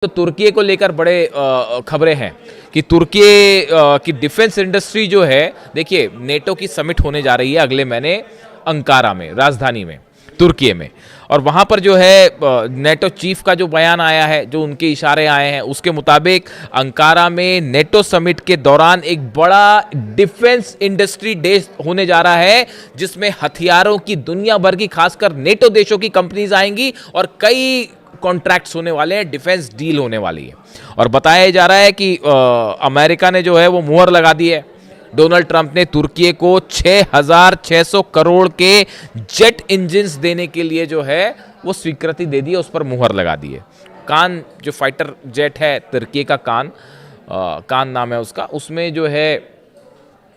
तो तुर्की को लेकर बड़े खबरें हैं कि तुर्की की डिफेंस इंडस्ट्री जो है, देखिए नेटो की समिट होने जा रही है अगले महीने अंकारा में, राजधानी में, तुर्की में। और वहां पर जो है नेटो चीफ का जो बयान आया है, जो उनके इशारे आए हैं, उसके मुताबिक अंकारा में नेटो समिट के दौरान एक बड़ा डिफेंस इंडस्ट्री डे होने जा रहा है, जिसमें हथियारों की दुनिया भर की, खासकर नेटो देशों की कंपनीज आएंगी और कई कॉन्ट्रैक्ट्स होने वाले हैं, डिफेंस डील होने वाली है। और बताया जा रहा है कि अमेरिका ने जो है वो मुहर लगा दी है। डोनाल्ड ट्रंप ने तुर्की को 6,600 करोड़ के जेट इंजन्स देने के लिए जो है वो स्वीकृति दे दी है, उस पर मुहर लगा दी है। कान जो फाइटर जेट है तुर्की का, कान नाम है उसका, उसमें जो है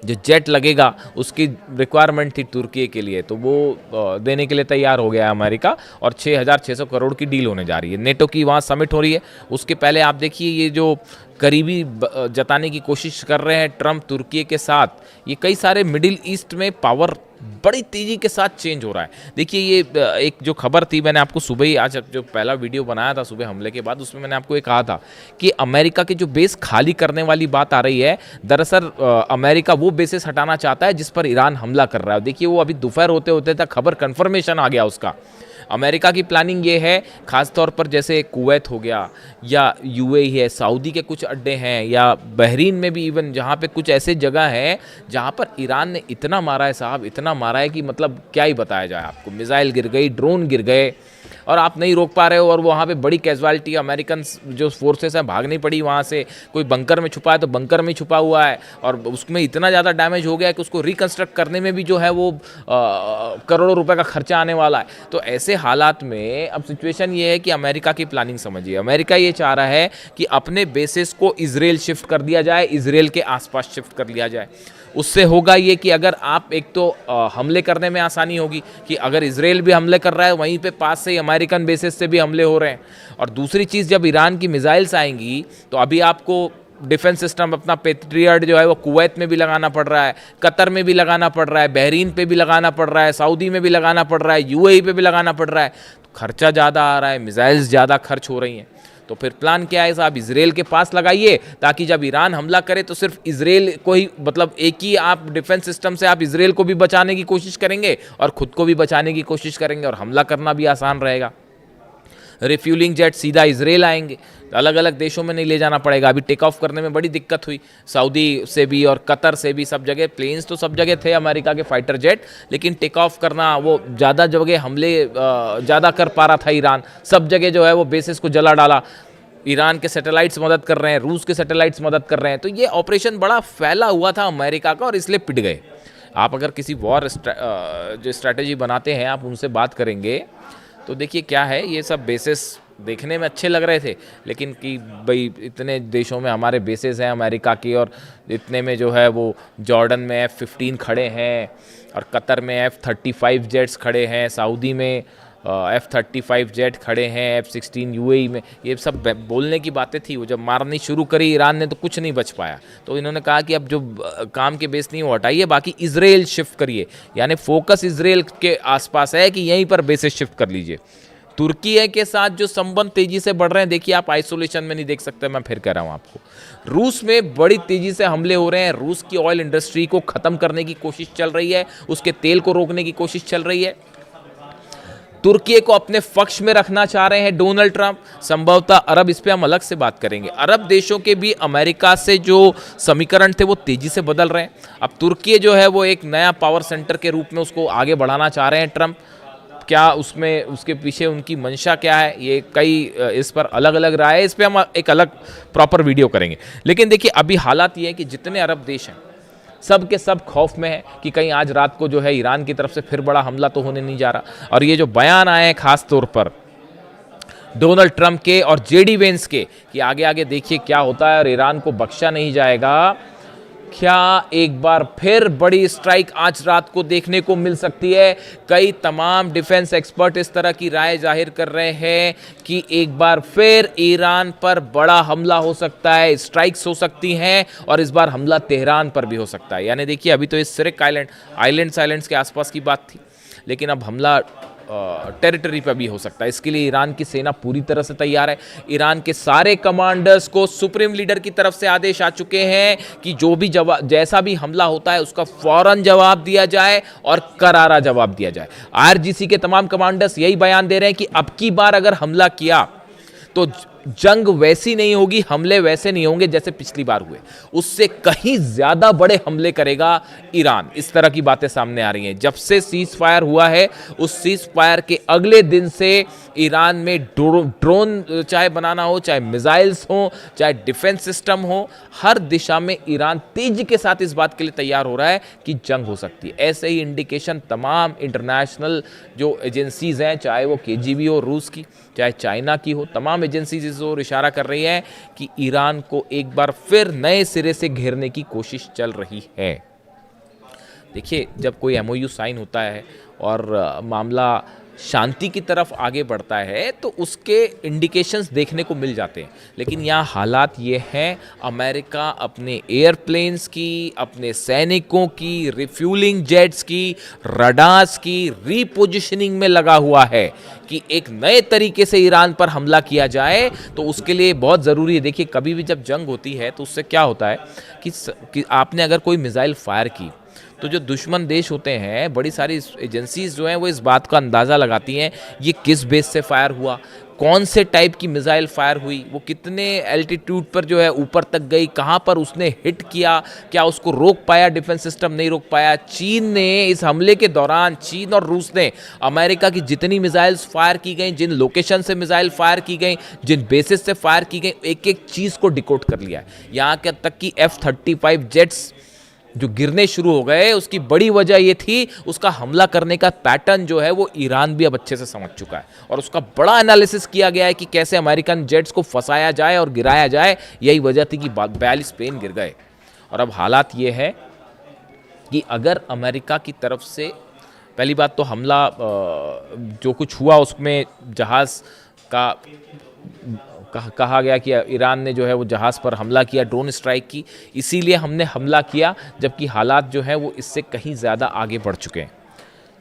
जो जेट लगेगा उसकी रिक्वायरमेंट थी तुर्की के लिए, तो वो देने के लिए तैयार हो गया है अमेरिका। और 6,600 करोड़ की डील होने जा रही है। नेटो की वहाँ समिट हो रही है, उसके पहले आप देखिए ये जो करीबी जताने की कोशिश कर रहे हैं ट्रंप तुर्की के साथ, ये कई सारे मिडिल ईस्ट में पावर बड़ी तेजी के साथ चेंज हो रहा है। देखिए ये एक जो खबर थी, मैंने आपको सुबह ही, आज जो पहला वीडियो बनाया था सुबह हमले के बाद, उसमें मैंने आपको ये कहा था कि अमेरिका के जो बेस खाली करने वाली बात आ रही है, दरअसल अमेरिका वो बेसेस हटाना चाहता है जिस पर ईरान हमला कर रहा है। देखिए वो अभी दोपहर होते होते तक खबर कंफर्मेशन आ गया उसका। अमेरिका की प्लानिंग ये है, खास तौर पर जैसे कुवैत हो गया या यूएई है, सऊदी के कुछ अड्डे हैं, या बहरीन में भी इवन, जहाँ पे कुछ ऐसे जगह हैं जहाँ पर ईरान ने इतना मारा है साहब, इतना मारा है कि मतलब क्या ही बताया जाए आपको। मिसाइल गिर गई, ड्रोन गिर गए और आप नहीं रोक पा रहे हो, और वहाँ पे बड़ी कैजुअलिटी, अमेरिकन जो फोर्सेस हैं भागनी पड़ी वहाँ से। कोई बंकर में छुपा है तो बंकर में छुपा हुआ है, और उसमें इतना ज़्यादा डैमेज हो गया है कि उसको रिकंस्ट्रक्ट करने में भी जो है वो करोड़ों रुपए का खर्चा आने वाला है। तो ऐसे हालात में अब सिचुएशन ये है कि अमेरिका की प्लानिंग समझिए। अमेरिका ये चाह रहा है कि अपने बेसिस को इजराइल शिफ्ट कर दिया जाए, इजराइल के आसपास शिफ्ट कर लिया जाए। उससे होगा ये कि अगर आप, एक तो हमले करने में आसानी होगी कि अगर इजराइल भी हमले कर रहा है, वहीं पे पास से ही अमेरिकन बेसिस से भी हमले हो रहे हैं। और दूसरी चीज़, जब ईरान की मिसाइल्स आएंगी तो अभी आपको डिफेंस सिस्टम अपना पेट्रियट जो है वो कुवैत में भी लगाना पड़ रहा है, कतर में भी लगाना पड़ रहा है, बहरीन पे भी लगाना पड़ रहा है, सऊदी में भी लगाना पड़ रहा है, यूएई पे भी लगाना पड़ रहा है। तो खर्चा ज़्यादा आ रहा है, मिसाइल्स ज़्यादा खर्च हो रही हैं। तो फिर प्लान क्या है साहब, इजराइल के पास लगाइए, ताकि जब ईरान हमला करे तो सिर्फ इजराइल को ही, मतलब एक ही आप डिफेंस सिस्टम से आप इजराइल को भी बचाने की कोशिश करेंगे और खुद को भी बचाने की कोशिश करेंगे, और हमला करना भी आसान रहेगा। रिफ्यूलिंग जेट सीधा इजराइल आएंगे, अलग अलग देशों में नहीं ले जाना पड़ेगा। अभी टेक ऑफ करने में बड़ी दिक्कत हुई, सऊदी से भी और कतर से भी, सब जगह प्लेन्स तो सब जगह थे अमेरिका के फाइटर जेट, लेकिन टेक ऑफ करना, वो ज़्यादा जगह हमले ज़्यादा कर पा रहा था ईरान, सब जगह जो है वो बेसिस को जला डाला। ईरान के सैटेलाइट्स मदद कर रहे हैं, रूस के सैटेलाइट्स मदद कर रहे हैं। तो ये ऑपरेशन बड़ा फैला हुआ था अमेरिका का, और इसलिए पिट गए। आप अगर किसी वॉर जो स्ट्रैटेजी बनाते हैं, आप उनसे बात करेंगे तो देखिए क्या है, ये सब बेसिस देखने में अच्छे लग रहे थे, लेकिन कि भाई इतने देशों में हमारे बेसेस हैं अमेरिका की, और इतने में जो है वो जॉर्डन में F-15 खड़े हैं, और कतर में F-35 जेट्स खड़े हैं, सऊदी में F-35 जेट खड़े हैं, F-16 यूएई में। ये सब बोलने की बातें थी, वो जब मारनी शुरू करी ईरान ने तो कुछ नहीं बच पाया। तो इन्होंने कहा कि अब जो काम के बेस नहीं वो हटाइए, बाकी इजराइल शिफ्ट करिए, यानी फोकस इजराइल के आसपास है कि यहीं पर बेसेस शिफ्ट कर लीजिए। तुर्की के साथ जो संबंध तेजी से बढ़ रहे हैं, देखिए आप आइसोलेशन में नहीं देख सकते, मैं फिर कह रहा हूँ आपको। रूस में बड़ी तेजी से हमले हो रहे हैं, रूस की ऑयल इंडस्ट्री को ख़त्म करने की कोशिश चल रही है, उसके तेल को रोकने की कोशिश चल रही है। तुर्की को अपने पक्ष में रखना चाह रहे हैं डोनाल्ड ट्रंप, संभवतः अरब, इस पे हम अलग से बात करेंगे। अरब देशों के भी अमेरिका से जो समीकरण थे वो तेजी से बदल रहे हैं। अब तुर्की जो है वो एक नया पावर सेंटर के रूप में उसको आगे बढ़ाना चाह रहे हैं ट्रंप। क्या उसमें, उसके पीछे उनकी मंशा क्या है, ये कई इस पर अलग अलग राय है, इस पर हम एक अलग प्रॉपर वीडियो करेंगे। लेकिन देखिए अभी हालात ये है कि जितने अरब देश हैं सब के सब खौफ में है कि कहीं आज रात को जो है ईरान की तरफ से फिर बड़ा हमला तो होने नहीं जा रहा। और ये जो बयान आए हैं खास तौर पर डोनाल्ड ट्रंप के और जेडी वेंस के, कि आगे आगे देखिए क्या होता है और ईरान को बख्शा नहीं जाएगा, क्या एक बार फिर बड़ी स्ट्राइक आज रात को देखने को मिल सकती है। कई तमाम डिफेंस एक्सपर्ट इस तरह की राय जाहिर कर रहे हैं कि एक बार फिर ईरान पर बड़ा हमला हो सकता है, स्ट्राइक्स हो सकती हैं, और इस बार हमला तेहरान पर भी हो सकता है। यानी देखिए अभी तो इस सिरिक आइलैंड्स के आसपास की बात थी, लेकिन अब हमला टेरिटरी पर भी हो सकता है। इसके लिए ईरान की सेना पूरी तरह से तैयार है। ईरान के सारे कमांडर्स को सुप्रीम लीडर की तरफ से आदेश आ चुके हैं कि जो भी जैसा भी हमला होता है उसका फौरन जवाब दिया जाए और करारा जवाब दिया जाए। आईआरजीसी के तमाम कमांडर्स यही बयान दे रहे हैं कि अब की बार अगर हमला किया तो जंग वैसी नहीं होगी, हमले वैसे नहीं होंगे जैसे पिछली बार हुए, उससे कहीं ज्यादा बड़े हमले करेगा ईरान। इस तरह की बातें सामने आ रही हैं। जब से सीज फायर हुआ है उस सीज फायर के अगले दिन से ईरान में ड्रोन चाहे बनाना हो, चाहे मिसाइल्स हो, चाहे डिफेंस सिस्टम हो, हर दिशा में ईरान तेजी के साथ इस बात के लिए तैयार हो रहा है कि जंग हो सकती है। ऐसे ही इंडिकेशन तमाम इंटरनेशनल जो एजेंसीज हैं, चाहे वो केजीबी हो रूस की, चाहे चाइना की हो, तमाम एजेंसीज इस ओर इशारा कर रही हैं कि ईरान को एक बार फिर नए सिरे से घेरने की कोशिश चल रही है। देखिए, जब कोई एमओयू साइन होता है और मामला शांति की तरफ आगे बढ़ता है तो उसके इंडिकेशंस देखने को मिल जाते हैं। लेकिन यहाँ हालात ये हैं, अमेरिका अपने एयरप्लेन्स की, अपने सैनिकों की, रिफ्यूलिंग जेट्स की, रडार्स की रीपोजिशनिंग में लगा हुआ है कि एक नए तरीके से ईरान पर हमला किया जाए। तो उसके लिए बहुत ज़रूरी है। देखिए, कभी भी जब जंग होती है तो उससे क्या होता है कि आपने अगर कोई मिसाइल फायर की तो जो दुश्मन देश होते हैं, बड़ी सारी एजेंसीज जो हैं वो इस बात का अंदाज़ा लगाती हैं ये किस बेस से फायर हुआ, कौन से टाइप की मिसाइल फायर हुई, वो कितने एल्टीट्यूड पर जो है ऊपर तक गई, कहाँ पर उसने हिट किया, क्या उसको रोक पाया डिफेंस सिस्टम, नहीं रोक पाया। चीन ने इस हमले के दौरान, चीन और रूस ने अमेरिका की जितनी मिसाइल्स फायर की गई, जिन लोकेशन से मिसाइल फायर की गई, जिन बेसिस से फायर की गई, एक एक चीज़ को डिकोड कर लिया है। यहाँ तक कि F-35 जेट्स जो गिरने शुरू हो गए, उसकी बड़ी वजह ये थी उसका हमला करने का पैटर्न जो है वो ईरान भी अब अच्छे से समझ चुका है और उसका बड़ा एनालिसिस किया गया है कि कैसे अमेरिकन जेट्स को फंसाया जाए और गिराया जाए। यही वजह थी कि 42 प्लेन गिर गए। और अब हालात ये है कि अगर अमेरिका की तरफ से, पहली बात तो हमला जो कुछ हुआ उसमें जहाज़ का कहा गया कि ईरान ने जो है वो जहाज़ पर हमला किया, ड्रोन स्ट्राइक की, इसीलिए हमने हमला किया, जबकि हालात जो है वो इससे कहीं ज़्यादा आगे बढ़ चुके हैं।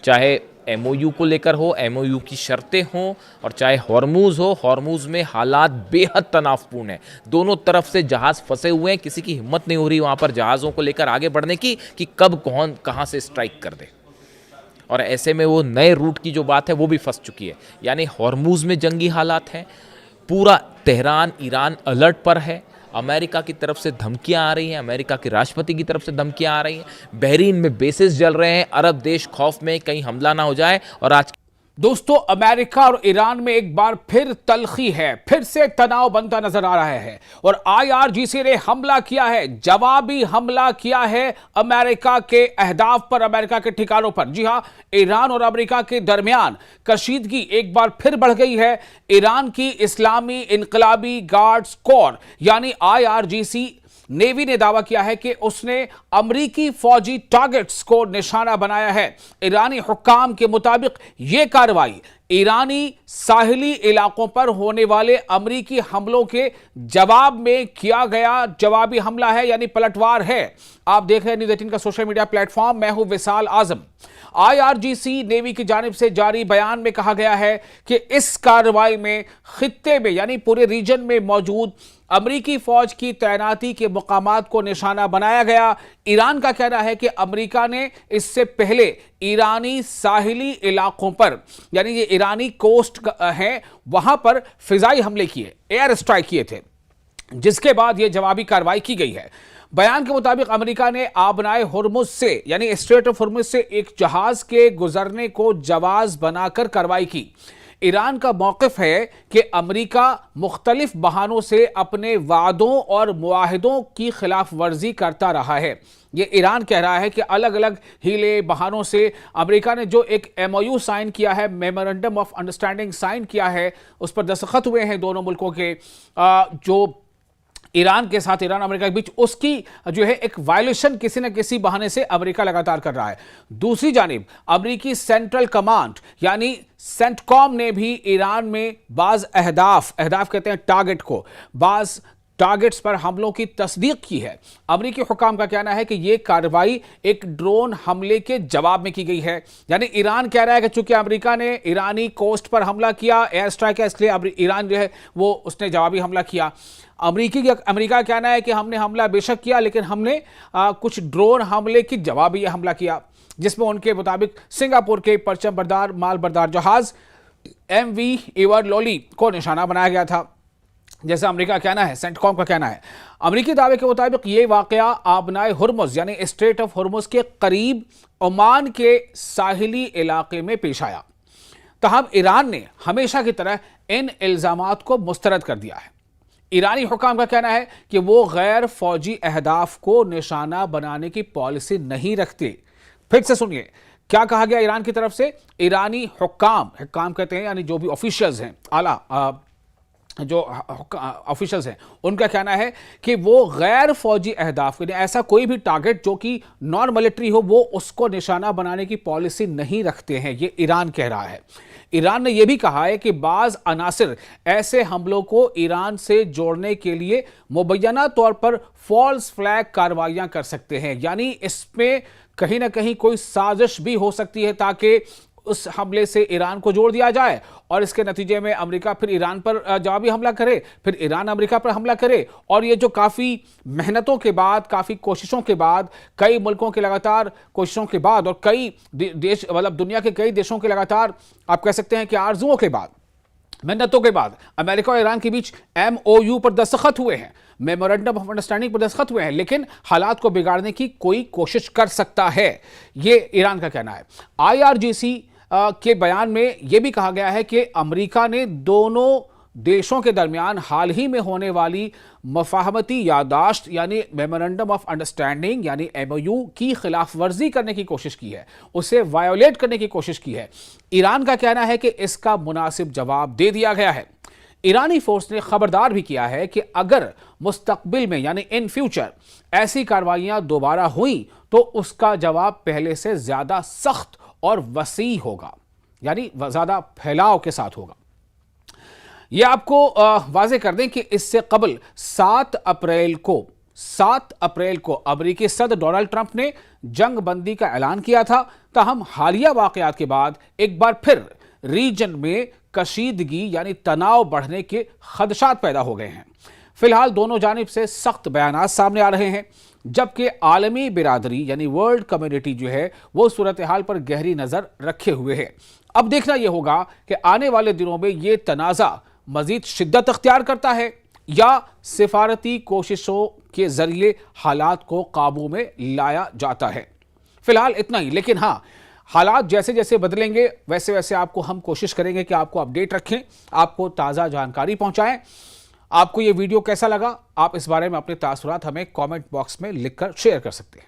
चाहे एमओयू को लेकर हो, एमओयू की शर्तें हों, और चाहे हॉर्मूज़ हो, हॉर्मूज़ में हालात बेहद तनावपूर्ण हैं। दोनों तरफ से जहाज़ फंसे हुए हैं, किसी की हिम्मत नहीं हो रही वहाँ पर जहाज़ों को लेकर आगे बढ़ने की कि कब कौन कहाँ से स्ट्राइक कर दे। और ऐसे में वो नए रूट की जो बात है वो भी फंस चुकी है। यानी हॉर्मूज़ में जंगी हालात हैं, पूरा तेहरान ईरान अलर्ट पर है, अमेरिका की तरफ से धमकियां आ रही हैं, अमेरिका के राष्ट्रपति की तरफ से धमकियां आ रही हैं, बहरीन में बेसिस जल रहे हैं, अरब देश खौफ में कहीं हमला ना हो जाए। और आज दोस्तों, अमेरिका और ईरान में एक बार फिर तल्खी है, फिर से तनाव बनता नजर आ रहा है और आईआरजीसी ने हमला किया है, जवाबी हमला किया है अमेरिका के अहदाफ पर, अमेरिका के ठिकानों पर। जी हां, ईरान और अमेरिका के दरमियान कशीदगी एक बार फिर बढ़ गई है। ईरान की इस्लामी इनकलाबी गार्ड्स कोर यानी आईआरजीसी नेवी ने दावा किया है कि उसने अमरीकी फौजी टारगेट्स को निशाना बनाया है। ईरानी हुक्काम के मुताबिक यह कार्रवाई ईरानी साहिली इलाकों पर होने वाले अमरीकी हमलों के जवाब में किया गया जवाबी हमला है, यानी पलटवार है। आप देख रहे हैं न्यूज़ 18 का सोशल मीडिया प्लेटफॉर्म, मैं हूं विशाल आजम। आईआरजीसी नेवी की जानिब से जारी बयान में कहा गया है कि इस कार्रवाई में खित्ते में यानी पूरे रीजन में मौजूद अमरीकी फौज की तैनाती के मुकामात को निशाना बनाया गया। ईरान का कहना है कि अमरीका ने इससे पहले ईरानी साहिली इलाकों पर, यानी ये ईरानी कोस्ट है, वहां पर फिजाई हमले किए, एयर स्ट्राइक किए थे, जिसके बाद यह जवाबी कार्रवाई की गई है। बयान के मुताबिक अमेरिका ने आबनाए हुर्मुज से यानी स्ट्रेट ऑफ हुर्मुज से एक जहाज के गुजरने को जवाज बनाकर कार्रवाई की। ईरान का मौक़िफ़ है कि अमेरिका मुख्तलिफ बहानों से अपने वादों और मुआहिदों की खिलाफ वर्जी करता रहा है। ये ईरान कह रहा है कि अलग अलग हीले बहानों से अमेरिका ने जो एक एमओयू साइन किया है, मेमोरेंडम ऑफ अंडरस्टैंडिंग साइन किया है, उस पर दस्तखत हुए हैं दोनों मुल्कों के, जो ईरान के साथ, ईरान अमेरिका के बीच, उसकी जो है एक वायलेशन किसी न किसी बहाने से अमेरिका लगातार कर रहा है। दूसरी जानिब अमेरिकी सेंट्रल कमांड यानी सेंटकॉम ने भी ईरान में बाज अहदाफ कहते हैं टारगेट को, बाज टारगेट्स पर हमलों की तस्दीक की है। अमेरिकी हुकाम का कहना है कि यह कार्रवाई एक ड्रोन हमले के जवाब में की गई है। यानी ईरान कह रहा है कि चूंकि अमेरिका ने ईरानी कोस्ट पर हमला किया, एयर स्ट्राइक है, इसलिए ईरान जो है वो उसने जवाबी हमला किया। अमेरिका का कहना है कि हमने हमला बेशक किया, लेकिन हमने कुछ ड्रोन हमले की जवाबी हमला किया, जिसमें उनके मुताबिक सिंगापुर के परचम बरदार माल बरदार जहाज MV एवर लोली को निशाना बनाया गया था। जैसा अमेरिका का कहना है, सेंटकॉम का कहना है, अमेरिकी दावे के मुताबिक ये वाकया आबनाए हुर्मुज यानी स्ट्रेट ऑफ हुर्मुज के करीब ओमान के साहिली इलाके में पेश आया। तहम ईरान ने हमेशा की तरह इन इल्जामात को मुस्तरद कर दिया है। ईरानी हुकाम का कहना है कि वो गैर फौजी अहदाफ को निशाना बनाने की पॉलिसी नहीं रखते। फिर से सुनिए क्या कहा गया ईरान की तरफ से। ईरानी हुकाम कहते हैं यानी जो भी ऑफिशियल्स हैं, आला जो ऑफिशियल्स हैं, उनका कहना है कि वो गैर फौजी अहदाफ के लिए ऐसा कोई भी टारगेट जो कि नॉन मिलिट्री हो, वो उसको निशाना बनाने की पॉलिसी नहीं रखते हैं। ये ईरान कह रहा है। ईरान ने यह भी कहा है कि बाज अनासिर ऐसे हमलों को ईरान से जोड़ने के लिए मुबैना तौर पर फॉल्स फ्लैग कार्रवाइयां कर सकते हैं। यानी इसमें कहीं ना कहीं कोई साजिश भी हो सकती है ताकि उस हमले से ईरान को जोड़ दिया जाए और इसके नतीजे में अमेरिका फिर ईरान पर जवाबी हमला करे, फिर ईरान अमेरिका पर हमला करे। और ये जो काफ़ी मेहनतों के बाद, काफ़ी कोशिशों के बाद, कई मुल्कों के लगातार कोशिशों के बाद और कई देश मतलब दुनिया के कई देशों के लगातार आप कह सकते हैं कि आरजुओं के बाद, मेहनतों के बाद अमेरिका और ईरान के बीच MOU पर दस्तखत हुए हैं, मेमोरेंडम ऑफ अंडरस्टैंडिंग पर दस्तखत हुए हैं, लेकिन हालात को बिगाड़ने की कोई कोशिश कर सकता है, ये ईरान का कहना है। IRGC के बयान में यह भी कहा गया है कि अमेरिका ने दोनों देशों के दरमियान हाल ही में होने वाली मफाहमती यादाश्त यानी मेमोरेंडम ऑफ अंडरस्टैंडिंग यानी MOU की खिलाफ वर्जी करने की कोशिश की है, उसे वायोलेट करने की कोशिश की है। ईरान का कहना है कि इसका मुनासिब जवाब दे दिया गया है। ईरानी फोर्स ने खबरदार भी किया है कि अगर मुस्तकबिल में यानी इन फ्यूचर ऐसी कार्रवाइयां दोबारा हुई तो उसका जवाब पहले से ज्यादा सख्त और वसी होगा, यानी ज्यादा फैलाव के साथ होगा। यह आपको वाजे कर दें कि इससे कबल 7 अप्रैल को अमेरिकी सदर डोनाल्ड ट्रंप ने जंग बंदी का ऐलान किया था। ताहम हालिया वाकयात के बाद एक बार फिर रीजन में कशीदगी यानी तनाव बढ़ने के खदशात पैदा हो गए हैं। फिलहाल दोनों जानिब से सख्त बयानात सामने आ रहे हैं, जबकि आलमी बिरादरी यानी वर्ल्ड कम्युनिटी जो है वो सूरत हाल पर गहरी नजर रखे हुए है। अब देखना यह होगा कि आने वाले दिनों में यह तनाज़ा मजीद शिद्दत अख्तियार करता है या सिफारती कोशिशों के जरिए हालात को काबू में लाया जाता है। फिलहाल इतना ही, लेकिन हाँ, हालात जैसे जैसे बदलेंगे वैसे वैसे आपको हम कोशिश करेंगे कि आपको अपडेट रखें, आपको ताज़ा जानकारी पहुंचाएं। आपको ये वीडियो कैसा लगा, आप इस बारे में अपने तासुरात हमें कमेंट बॉक्स में लिखकर शेयर कर सकते हैं।